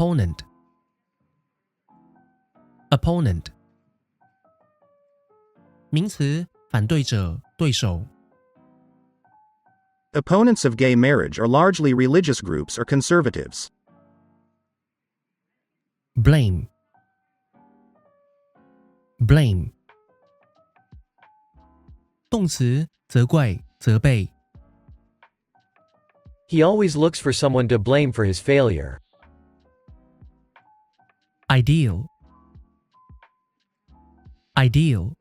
opponent opponent 名词反对者对手 Opponents of gay marriage are largely religious groups or conservatives. blame blame 动词责怪责备 He always looks for someone to blame for his failure. ideal ideal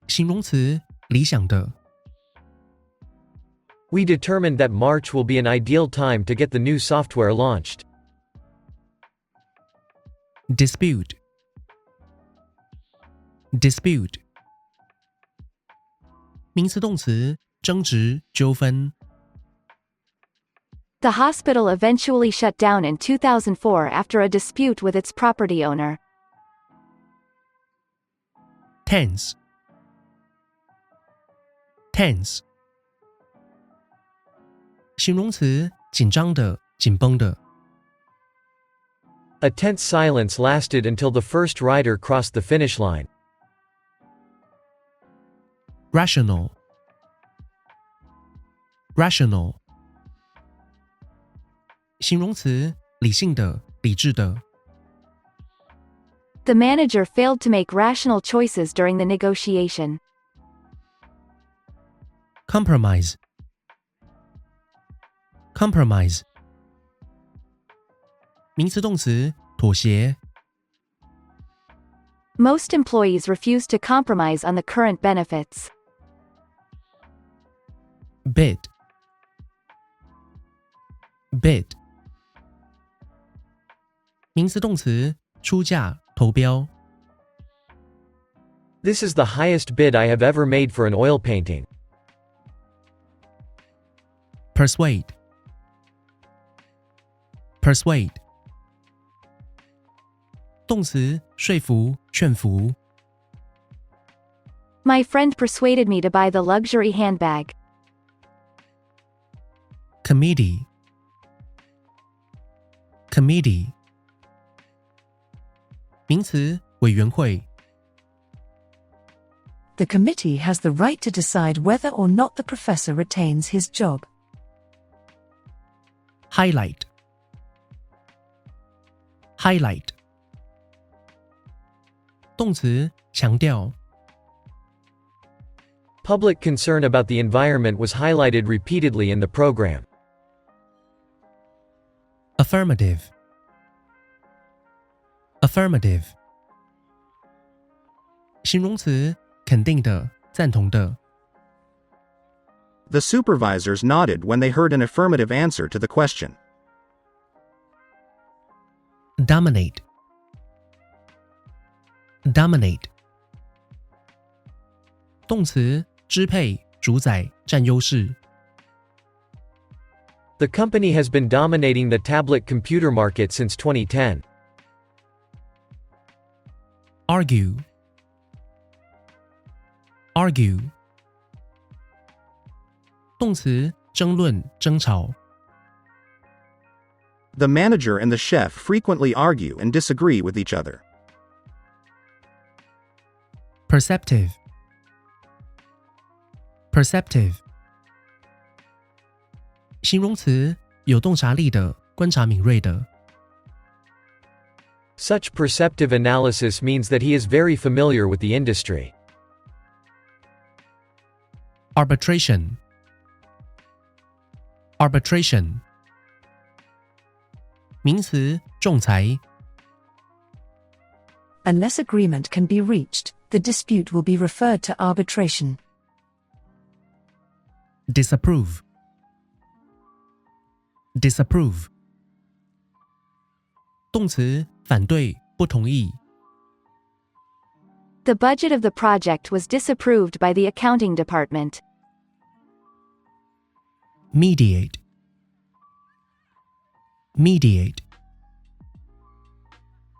形容词理想的 We determined that March will be an ideal time to get the new software launched. dispute dispute 名词动词争执纠纷 The hospital eventually shut down in 2004 after a dispute with its property owner. tense tense 形容词紧张的紧绷的 A tense silence lasted until the first rider crossed the finish line. rational rational 形容词理性的理智的 The manager failed to make rational choices during the negotiation. compromise compromise 名词动词妥协 Most employees refuse to compromise on the current benefits. bid bid 名词动词出价投标 This is the highest bid I have ever made for an oil painting. persuade persuade 动词说服劝服 My friend persuaded me to buy the luxury handbag. committee committee 名词委员会 The committee has the right to decide whether or not the professor retains his job. highlight highlight 动词强调 Public concern about the environment was highlighted repeatedly in the program. affirmative affirmative 形容词肯定的赞同的 The supervisors nodded when they heard an affirmative answer to the question. dominate dominate 动词支配主宰占优势 The company has been dominating the tablet computer market since 2010. argue argue 动词争论争吵 The manager and the chef frequently argue and disagree with each other. perceptive perceptive 形容词有洞察力的观察敏锐的 Such perceptive analysis means that he is very familiar with the industry. arbitration arbitration 名词仲裁 Unless agreement can be reached, the dispute will be referred to arbitration. disapprove disapprove 动词反对不同意 The budget of the project was disapproved by the accounting department. mediate mediate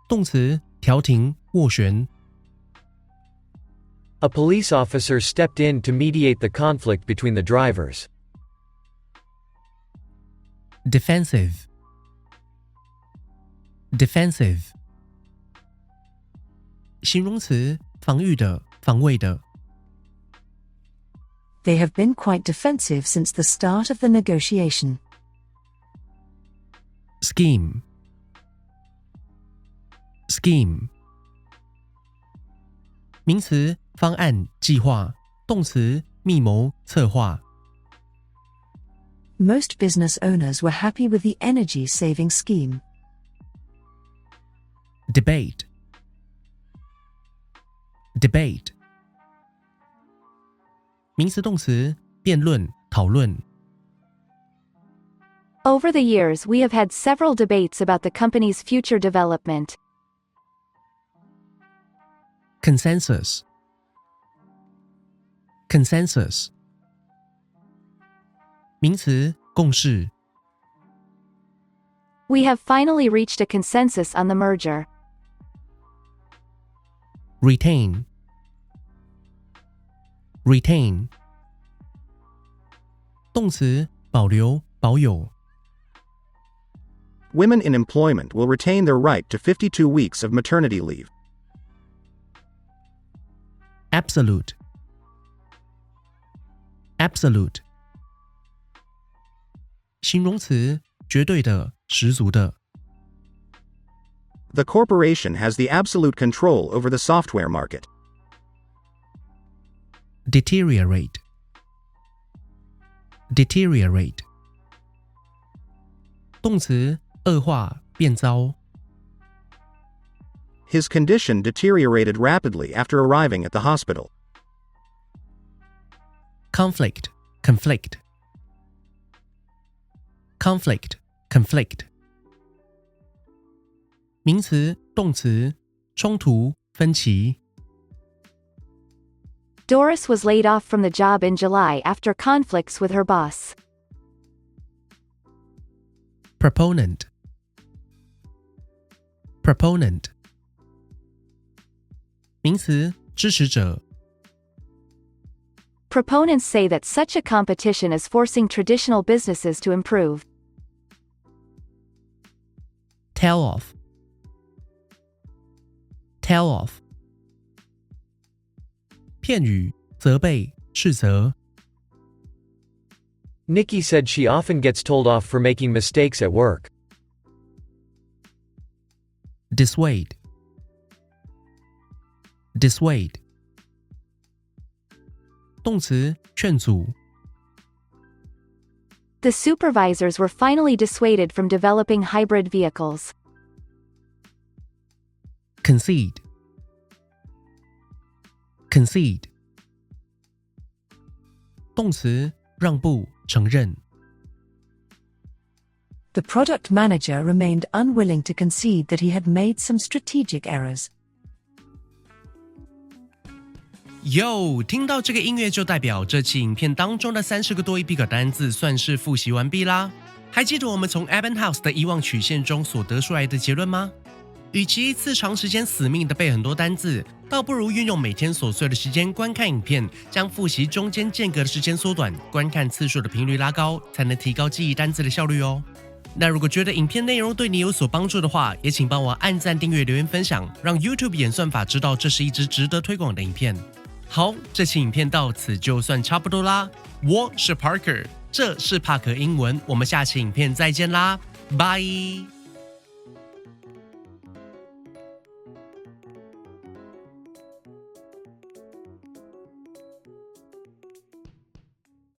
动词调停斡旋 A police officer stepped in to mediate the conflict between the drivers. defensive defensive 形容词，防御的，防卫的。They have been quite defensive since the start of the negotiation. scheme scheme 名词，方案，计划。动词，密谋，策划。Most business owners were happy with the energy-saving scheme. debate debate 名词动词，辩论，讨论。Over the years, we have had several debates about the company's future development. consensus consensus 名词，共识。We have finally reached a consensus on the merger. retain retain 动词，保留，保有。Women in employment will retain their right to 52 weeks of maternity leave. absolute absolute 形容词，绝对的，十足的。The corporation has the absolute control over the software market. deteriorate deteriorate 动词，恶化，变糟。His condition deteriorated rapidly after arriving at the hospital. conflict conflict conflict conflict 名词，动词，冲突，分歧。Doris was laid off from the job in July after conflicts with her boss. proponent proponent 名词，支持者。Proponents say that such a competition is forcing traditional businesses to improve. tell off tell off 片语，责备，斥责。Nikki said she often gets told off for making mistakes at work. dissuade dissuade 动词，劝阻。The supervisors were finally dissuaded from developing hybrid vehicles. concede concede 动词，让步，承认。The product manager remained unwilling to concede that he had made some strategic errors. 哟，听到这个音乐就代表这期影片当中的30个多益必考单字算是复习完毕啦。还记得我们从 Ebbinghaus 的遗忘曲线中所得出来的结论吗？与其一次长时间死命的背很多单字，倒不如运用每天琐碎的时间观看影片，将复习中间间隔的时间缩短，观看次数的频率拉高，才能提高记忆单字的效率哦。那如果觉得影片内容对你有所帮助的话，也请帮我按赞、订阅、留言、分享，让 YouTube 演算法知道这是一支值得推广的影片。好，这期影片到此就算差不多啦。我是 Parker， 这是帕克英文，我们下期影片再见啦，拜。